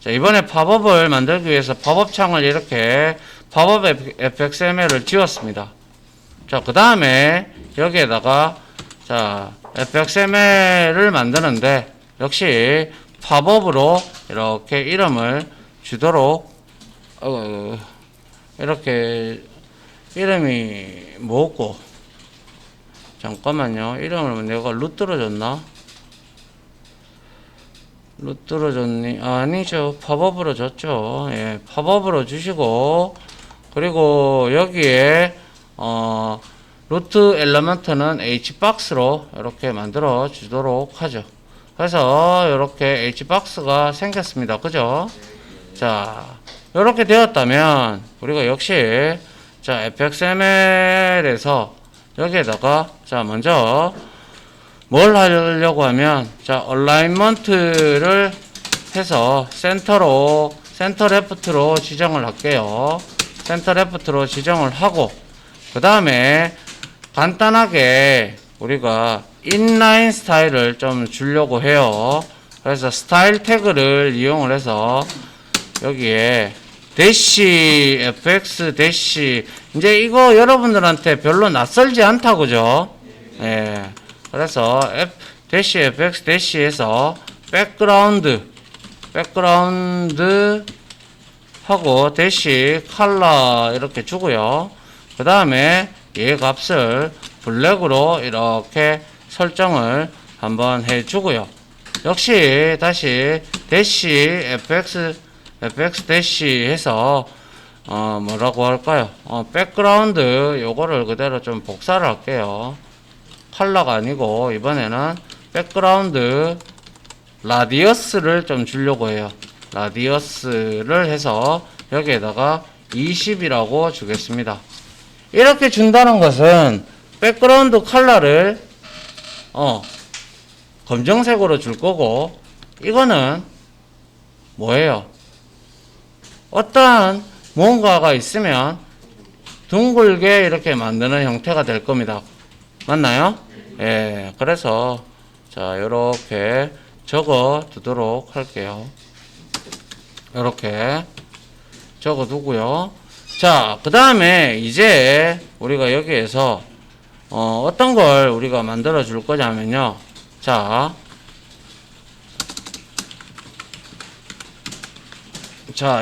자, 이번에 팝업을 만들기 위해서 팝업 창을 이렇게 팝업 fxml을 지웠습니다. 자, 그 다음에 여기에다가 자, fxml을 만드는데 역시 팝업으로 이렇게 이름을 주도록 이렇게 이름이 뭐고, 잠깐만요. 이름을 내가 루트로 줬나? 루트로 줬니? 아니죠. 팝업으로 줬죠. 예, 팝업으로 주시고, 그리고 여기에 루트 엘리먼트는 hbox로 이렇게 만들어 주도록 하죠. 그래서 이렇게 hbox가 생겼습니다. 그죠? 자, 이렇게 되었다면 우리가 역시 자, fxml에서 여기에다가 자, 먼저 뭘 하려고 하면 자, 얼라인먼트를 해서 센터 레프트로 지정을 할게요. 센터 레프트로 지정을 하고, 그 다음에 간단하게 우리가 인라인 스타일을 좀 주려고 해요. 그래서 스타일 태그를 이용을 해서 여기에 대시 fx 대시, 이제 이거 여러분들한테 별로 낯설지 않다 그죠? 예. 그래서 대시 fx 대시에서 백그라운드 하고 대시 컬러 이렇게 주고요. 그 다음에 얘 값을 블랙으로 이렇게 설정을 한번 해 주고요. 역시 다시 대시 fx 대시 해서 뭐라고 할까요? 백그라운드 요거를 그대로 좀 복사를 할게요. 컬러가 아니고 이번에는 백그라운드 라디어스를 좀 주려고 해요. 라디어스를 해서 여기에다가 20이라고 주겠습니다. 이렇게 준다는 것은 백그라운드 컬러를 검정색으로 줄 거고, 이거는 뭐예요? 어떠한 뭔가가 있으면 둥글게 이렇게 만드는 형태가 될 겁니다. 맞나요? 예, 그래서 자, 요렇게 적어 두도록 할게요. 요렇게 적어 두고요. 자, 그 다음에 이제 우리가 여기에서 어떤 걸 우리가 만들어 줄 거냐면요. 자,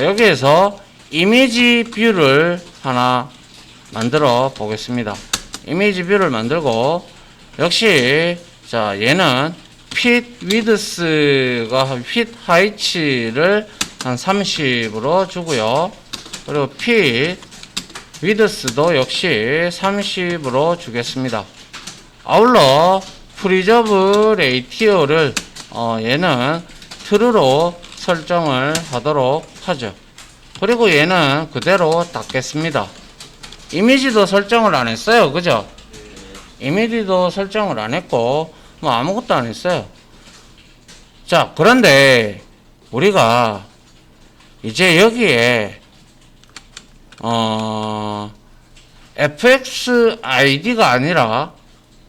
여기에서 이미지 뷰를 하나 만들어 보겠습니다. 이미지 뷰를 만들고, 역시 자, 얘는 fit width가 fit height를 한 30으로 주고요. 그리고 fit width도 역시 30으로 주겠습니다. 아울러 preserve ratio를 얘는 true로 설정을 하도록 하죠. 그리고 얘는 그대로 닫겠습니다. 이미지도 설정을 안 했어요. 그죠? 이미지도 설정을 안 했고 뭐 아무것도 안 했어요. 자, 그런데 우리가 이제 여기에 fxid가 아니라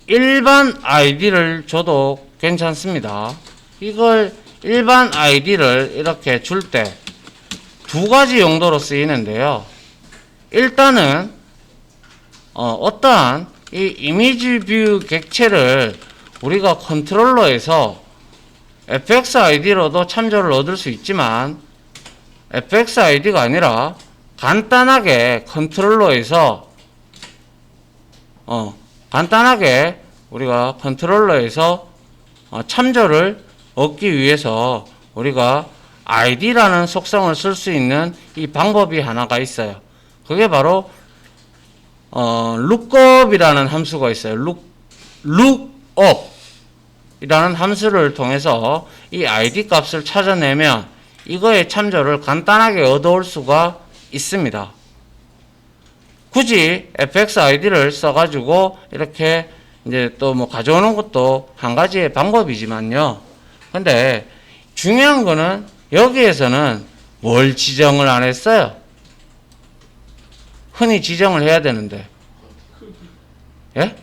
일반 id를 줘도 괜찮습니다. 이걸 일반 id를 이렇게 줄 때 두 가지 용도로 쓰이는데요. 일단은 어떠한 이 이미지 뷰 객체를 우리가 컨트롤러에서 fxid로도 참조를 얻을 수 있지만, fxid가 아니라 간단하게 컨트롤러에서 간단하게 우리가 컨트롤러에서 참조를 얻기 위해서 우리가 id라는 속성을 쓸 수 있는 이 방법이 하나가 있어요. 그게 바로 lookup이라는 함수가 있어요. lookup이라는 함수를 통해서 이 id 값을 찾아내면 이거의 참조를 간단하게 얻어올 수가 있습니다. 굳이 fxid를 써가지고 이렇게 이제 또 뭐 가져오는 것도 한 가지의 방법이지만요. 근데 중요한 거는 여기에서는 뭘 지정을 안 했어요? 흔히 지정을 해야 되는데. 예?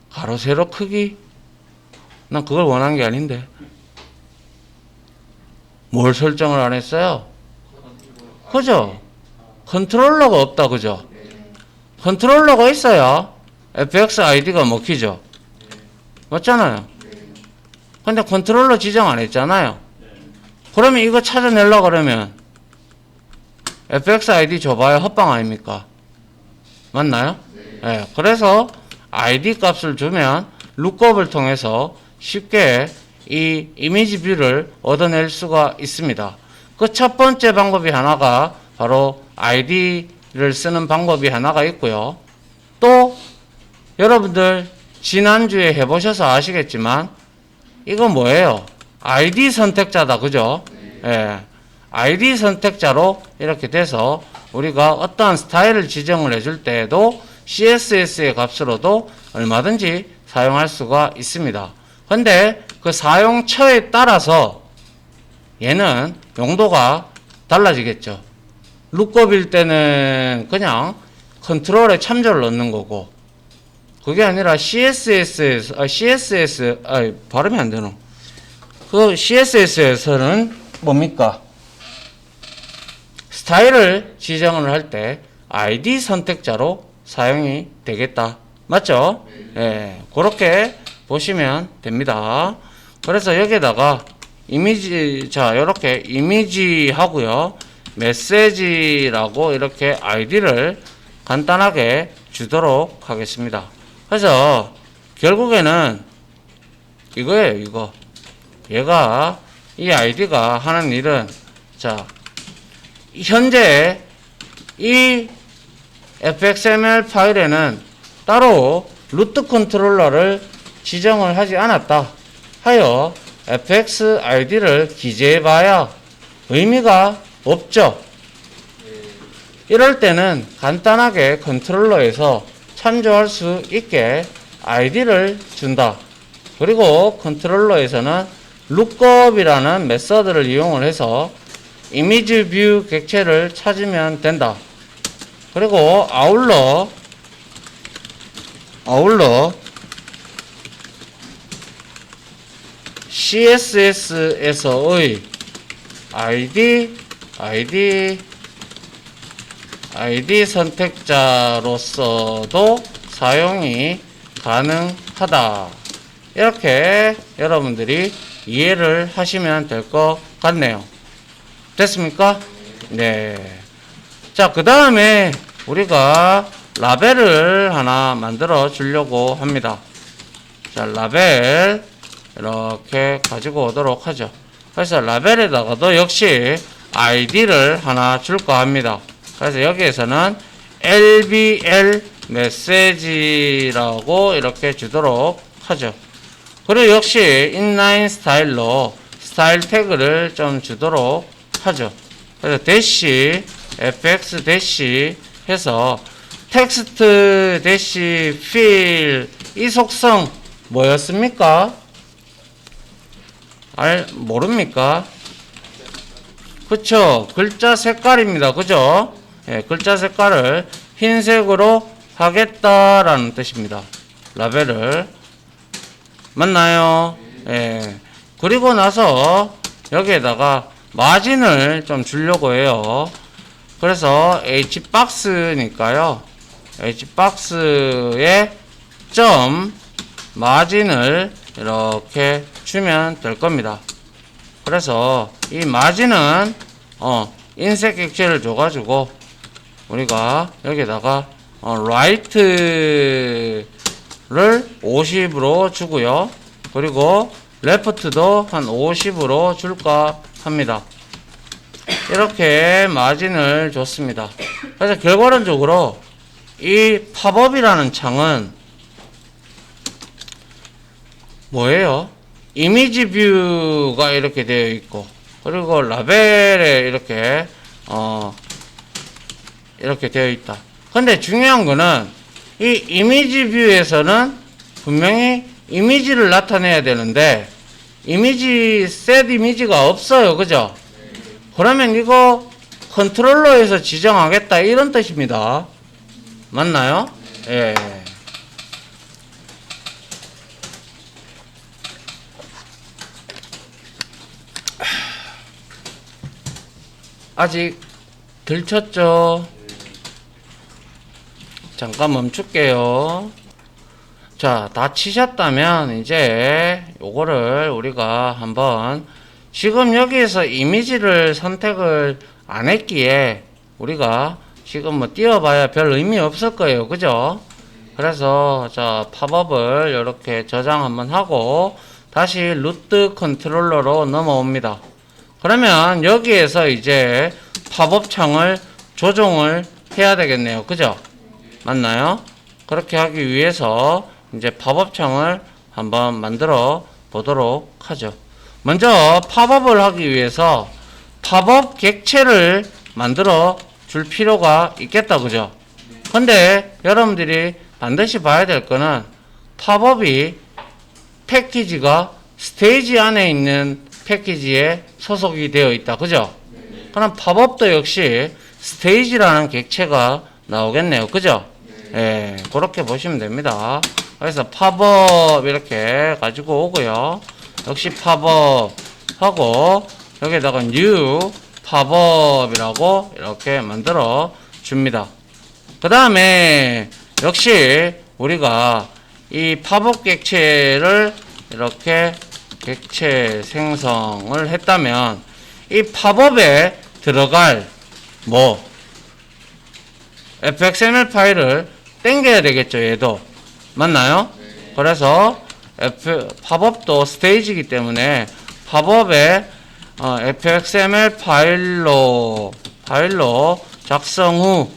가로 세로 크기? 난 그걸 원한 게 아닌데. 뭘 설정을 안 했어요? 그죠? 컨트롤러가 없다, 그죠? 컨트롤러가 있어야 FX ID가 먹히죠. 맞잖아요. 근데 컨트롤러 지정 안 했잖아요. 그러면 이거 찾아내려고 그러면 FX ID 줘봐야 헛방 아닙니까? 맞나요? 네. 그래서 ID 값을 주면 룩업을 통해서 쉽게 이 이미지 뷰를 얻어낼 수가 있습니다. 그 첫 번째 방법이 하나가 바로 ID를 쓰는 방법이 하나가 있고요. 또 여러분들 지난주에 해보셔서 아시겠지만 이거 뭐예요? ID 선택자다, 그죠? 예. ID 선택자로 이렇게 돼서 우리가 어떠한 스타일을 지정을 해줄 때에도 CSS의 값으로도 얼마든지 사용할 수가 있습니다. 근데 그 사용처에 따라서 얘는 용도가 달라지겠죠. 룩업일 때는 그냥 컨트롤에 참조를 넣는 거고, 그게 아니라 발음이 안 되노. 그 CSS에서는 뭡니까? 스타일을 지정을 할 때 ID 선택자로 사용이 되겠다. 맞죠? 예, 그렇게 보시면 됩니다. 그래서 여기에다가 이미지, 자, 이렇게 이미지 하고요. 메시지라고 이렇게 아이디를 간단하게 주도록 하겠습니다. 그래서 결국에는 이거예요, 이거. 얘가, 이 아이디가 하는 일은, 자, 현재 이 fxml 파일에는 따로 루트 컨트롤러를 지정을 하지 않았다 하여 fx id를 기재해 봐야 의미가 없죠. 이럴 때는 간단하게 컨트롤러에서 참조할 수 있게 id를 준다. 그리고 컨트롤러에서는 lookup이라는 메서드를 이용을 해서 이미지 뷰 객체를 찾으면 된다. 그리고 아울러 CSS에서의 ID 선택자로서도 사용이 가능하다. 이렇게 여러분들이 이해를 하시면 될 것 같네요. 됐습니까? 네. 자, 그 다음에 우리가 라벨을 하나 만들어 주려고 합니다. 자, 라벨 이렇게 가지고 오도록 하죠. 그래서 라벨에다가도 역시 ID를 하나 줄까 합니다. 그래서 여기에서는 LBL 메시지라고 이렇게 주도록 하죠. 그리고 역시 인라인 스타일로 스타일 태그를 좀 주도록 하죠. 그래서 대시 fx 대시 해서 텍스트 대시 필 이 속성 뭐였습니까? 모릅니까? 그쵸? 글자 색깔입니다. 그죠? 예, 글자 색깔을 흰색으로 하겠다라는 뜻입니다. 라벨을. 맞나요? 예. 그리고 나서 여기에다가 마진을 좀 주려고 해요. 그래서 hbox니까요. hbox에 점 마진을 이렇게 주면 될 겁니다. 그래서 이 마진은 인색 객체를 줘가지고 우리가 여기다가 right를 50으로 주고요. 그리고 left도 한 50으로 줄까 합니다. 이렇게 마진을 줬습니다. 그래서 결과론적으로 이 팝업이라는 창은 뭐예요? 이미지 뷰가 이렇게 되어 있고, 그리고 라벨에 이렇게 이렇게 되어 있다. 근데 중요한 거는 이 이미지 뷰에서는 분명히 이미지를 나타내야 되는데 셋 이미지가 없어요. 그죠? 그러면 이거 컨트롤러에서 지정하겠다 이런 뜻입니다. 맞나요? 예. 아직 덜 쳤죠? 잠깐 멈출게요. 자, 다 치셨다면 이제 요거를 우리가 한번 지금 여기에서 이미지를 선택을 안 했기에 우리가 지금 뭐 띄워봐야 별 의미 없을 거예요. 그죠? 그래서 자, 팝업을 이렇게 저장 한번 하고 다시 루트 컨트롤러로 넘어옵니다. 그러면 여기에서 이제 팝업 창을 조정을 해야 되겠네요. 그죠? 맞나요? 그렇게 하기 위해서 이제 팝업 창을 한번 만들어 보도록 하죠. 먼저 팝업을 하기 위해서 팝업 객체를 만들어 줄 필요가 있겠다. 그죠? 근데 여러분들이 반드시 봐야 될 거는 팝업이 패키지가 스테이지 안에 있는 패키지에 소속이 되어 있다. 그죠? 그럼 팝업도 역시 스테이지라는 객체가 나오겠네요. 그죠? 예, 그렇게 보시면 됩니다. 그래서 팝업 이렇게 가지고 오고요. 역시 팝업 하고 여기다가 new 팝업이라고 이렇게 만들어 줍니다. 그 다음에 역시 우리가 이 팝업 객체를 이렇게 객체 생성을 했다면 이 팝업에 들어갈 뭐 fxml 파일을 땡겨야 되겠죠. 얘도 맞나요? 그래서 팝업도 스테이지이기 때문에 팝업에 fxml 파일로 작성 후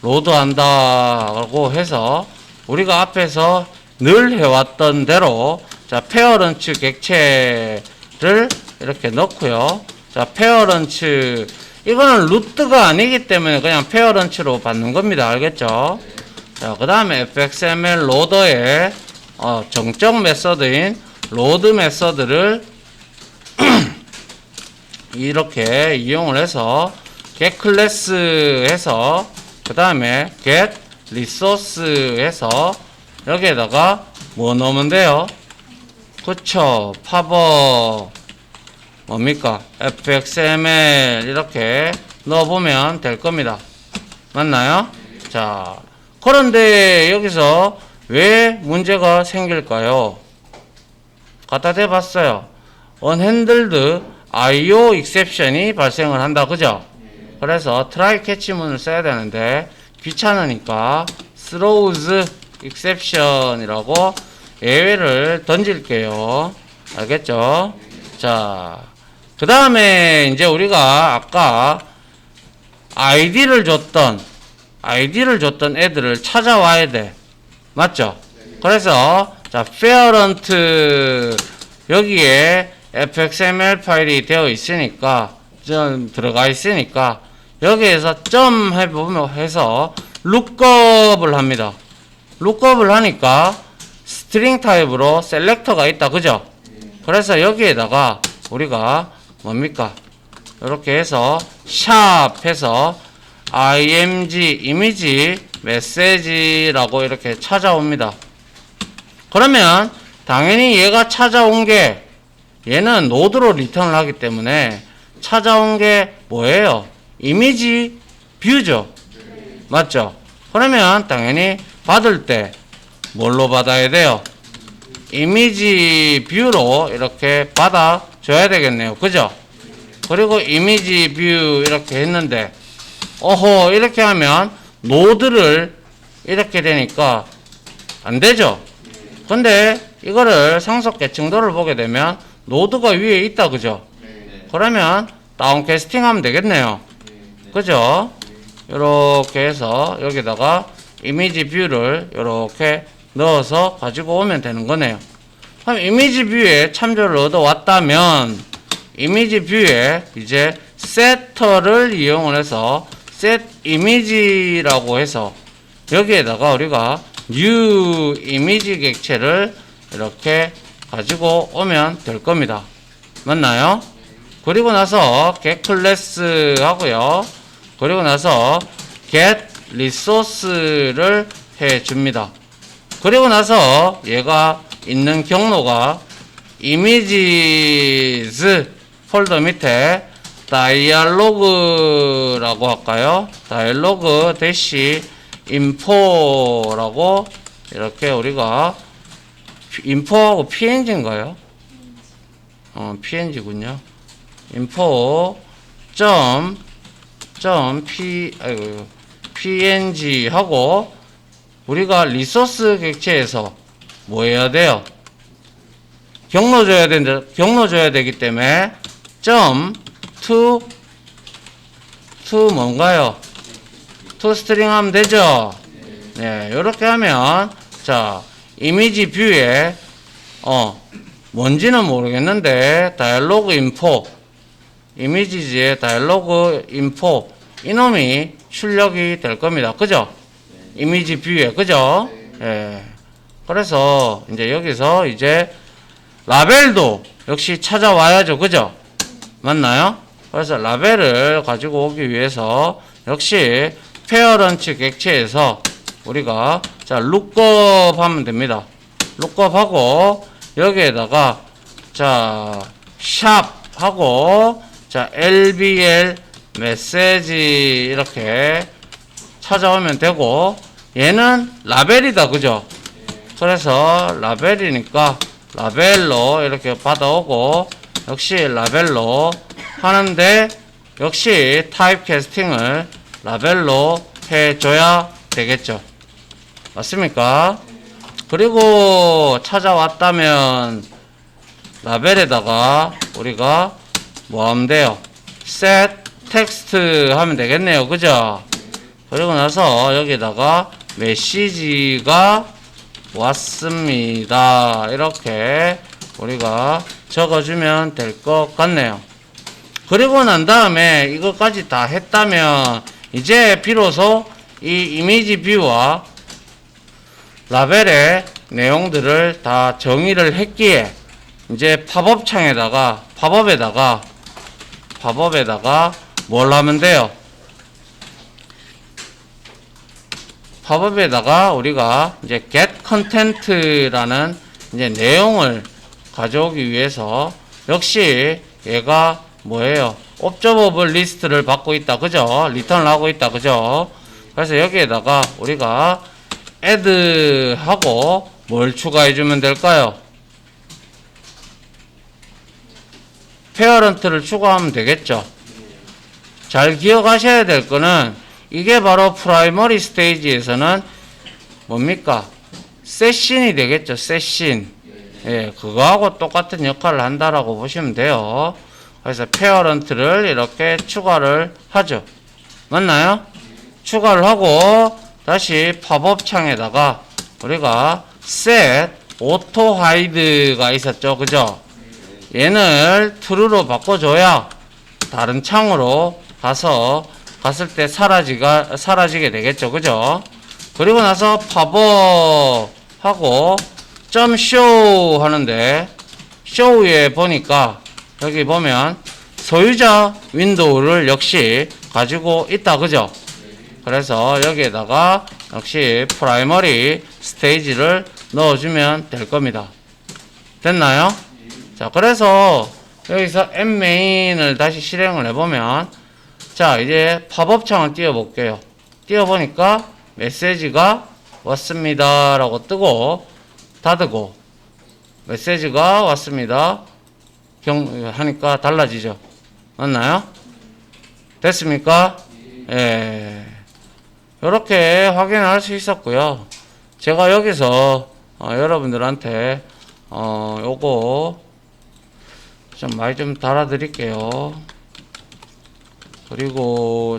로드한다고 해서 우리가 앞에서 늘 해왔던 대로 자 페어런츠 객체를 이렇게 넣고요. 자 페어런츠 이거는 루트가 아니기 때문에 그냥 페어런츠로 받는 겁니다. 알겠죠? 자 그 다음에 fxml 로더의 정적 메서드인 로드 메서드를 이렇게 이용을 해서 get 클래스 해서 그 다음에 get 리소스 해서 여기에다가 뭐 넣으면 돼요? 그쵸. 팝업 뭡니까? fxml 이렇게 넣어보면 될 겁니다. 맞나요? 자, 그런데 여기서 왜 문제가 생길까요? 갖다 대봤어요. unhandled IO exception이 발생을 한다. 그죠? 그래서 try catch문을 써야 되는데 귀찮으니까 throws exception이라고 예외를 던질게요. 알겠죠? 자, 그 다음에 이제 우리가 아까 아이디를 줬던 애들을 찾아와야 돼. 맞죠? 그래서 자, parent 여기에 fxml 파일이 되어 있으니까 좀 들어가 있으니까 여기에서 점 해보면 해서 룩업을 합니다. 룩업을 하니까 스트링 타입으로 셀렉터가 있다. 그죠? 그래서 여기에다가 우리가 뭡니까? 이렇게 해서 샵 해서 img 이미지 메시지라고 이렇게 찾아옵니다. 그러면 당연히 얘가 찾아온 게 얘는 노드로 리턴을 하기 때문에 찾아온 게 뭐예요? 이미지 뷰죠. 맞죠? 그러면 당연히 받을 때 뭘로 받아야 돼요? 이미지 뷰로 이렇게 받아줘야 되겠네요. 그죠? 그리고 이미지 뷰 이렇게 했는데 어허 이렇게 하면 노드를 이렇게 되니까 안 되죠? 근데 이거를 상속 계층도를 보게 되면 노드가 위에 있다. 그죠? 그러면 다운 캐스팅 하면 되겠네요. 그죠? 이렇게 해서 여기다가 이미지 뷰를 이렇게 넣어서 가지고 오면 되는 거네요. 그럼 이미지 뷰에 참조를 얻어왔다면 이미지 뷰에 이제 세터를 이용을 해서 set 이미지라고 해서 여기에다가 우리가 new 이미지 객체를 이렇게 가지고 오면 될 겁니다. 맞나요? 그리고 나서 get 클래스 하고요. 그리고 나서 get resource를 해 줍니다. 그리고 나서 얘가 있는 경로가 images 폴더 밑에 다이알로그라고 할까요? 다이알로그 대시 인포라고 이렇게 우리가 인포하고 png인가요? png군요. 인포 png 하고 우리가 리소스 객체에서 뭐 해야 돼요? 경로 줘야 되기 때문에 to 뭔가요? to 스트링 하면 되죠? 네, 이렇게 하면 자, 이미지 뷰에 뭔지는 모르겠는데 다이얼로그 인포 이미지지에 다이얼로그 인포 이놈이 출력이 될 겁니다. 그죠? 이미지 뷰에 그죠? 예. 그래서 이제 여기서 이제 라벨도 역시 찾아와야죠. 그죠? 맞나요? 그래서 라벨을 가지고 오기 위해서 역시 페어런트 객체에서 우리가 자 룩업 하면 됩니다. 룩업 하고 여기에다가 자 샵 하고 자 LBL 메시지 이렇게 찾아오면 되고 얘는 라벨이다. 그죠? 그래서 라벨이니까 라벨로 이렇게 받아오고 역시 라벨로 하는데 역시 타입 캐스팅을 라벨로 해줘야 되겠죠. 맞습니까? 그리고 찾아왔다면 라벨에다가 우리가 뭐 하면 돼요? set text 하면 되겠네요. 그죠? 그리고 나서 여기다가 메시지가 왔습니다. 이렇게 우리가 적어주면 될 것 같네요. 그리고 난 다음에 이것까지 다 했다면 이제 비로소 이 이미지 뷰와 라벨의 내용들을 다 정의를 했기에 이제 팝업 창에다가 팝업에다가 뭘 하면 돼요? 팝업에다가 우리가 이제 get content라는 이제 내용을 가져오기 위해서 역시 얘가 뭐예요? observable 리스트를 받고 있다. 그죠? 리턴을 하고 있다. 그죠? 그래서 여기에다가 우리가 add 하고 뭘 추가해 주면 될까요? 페어런트를 추가하면 되겠죠. 잘 기억하셔야 될 거는 이게 바로 프라이머리 스테이지에서는 뭡니까? 세신이 되겠죠. 세신. 예, 그거하고 똑같은 역할을 한다라고 보시면 돼요. 그래서 페어런트를 이렇게 추가를 하죠. 맞나요? 추가를 하고 다시 팝업 창에다가 우리가 set auto hide가 있었죠. 그죠? 얘를 true로 바꿔줘야 다른 창으로 갔을 때 사라지게 되겠죠. 그죠? 그리고 나서 팝업 하고 .show 하는데 show에 보니까 여기 보면 소유자 윈도우를 역시 가지고 있다. 그죠? 그래서 여기에다가 역시 프라이머리 스테이지를 넣어주면 될 겁니다. 됐나요? 자, 그래서 여기서 mmain을 다시 실행을 해보면 자, 이제 팝업 창을 띄워볼게요. 띄워보니까 메시지가 왔습니다 라고 뜨고 닫고 메시지가 왔습니다 하니까 달라지죠. 맞나요? 됐습니까? 예. 이렇게 확인할 수 있었고요. 제가 여기서 여러분들한테 요거 좀 많이 좀 달아드릴게요. 그리고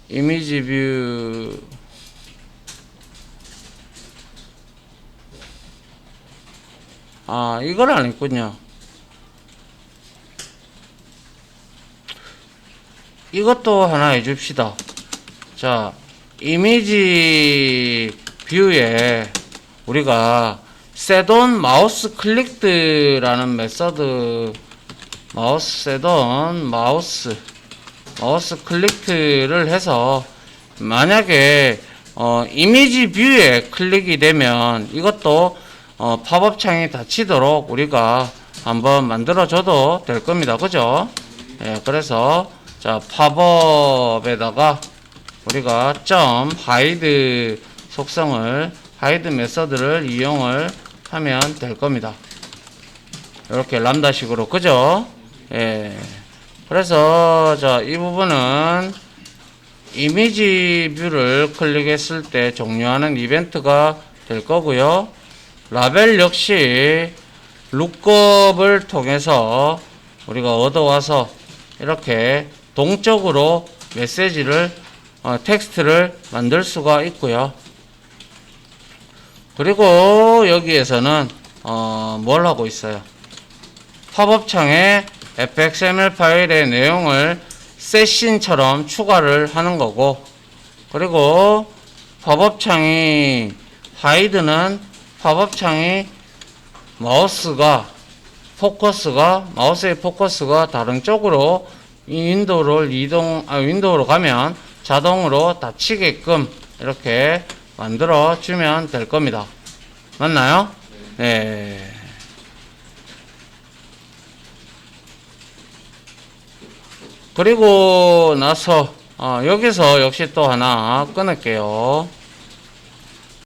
이미지 뷰 이건 안 했군요. 이것도 하나 해줍시다. 자, 이미지 뷰에 우리가 set on mouse clicked라는 메서드 set on mouse 클릭를 해서 만약에 이미지 뷰에 클릭이 되면 이것도 팝업 창이 닫히도록 우리가 한번 만들어 줘도 될 겁니다. 그죠? 예, 그래서 자 팝업에다가 우리가 점 하이드 속성을 하이드 메서드를 이용을 하면 될 겁니다. 이렇게 람다식으로 그죠? 예. 그래서 자 이 부분은 이미지 뷰를 클릭했을 때 종료하는 이벤트가 될 거고요. 라벨 역시 룩업을 통해서 우리가 얻어와서 이렇게 동적으로 메시지를 텍스트를 만들 수가 있고요. 그리고 여기에서는 뭘 하고 있어요? 팝업 창에 fxml 파일의 내용을 세신처럼 추가를 하는 거고, 그리고 팝업 창이 하이드는 팝업 창이 마우스의 포커스가 다른 쪽으로 윈도우로 가면 자동으로 닫히게끔 이렇게 만들어 주면 될 겁니다. 맞나요? 네. 그리고 나서 여기서 역시 또 하나 끊을게요.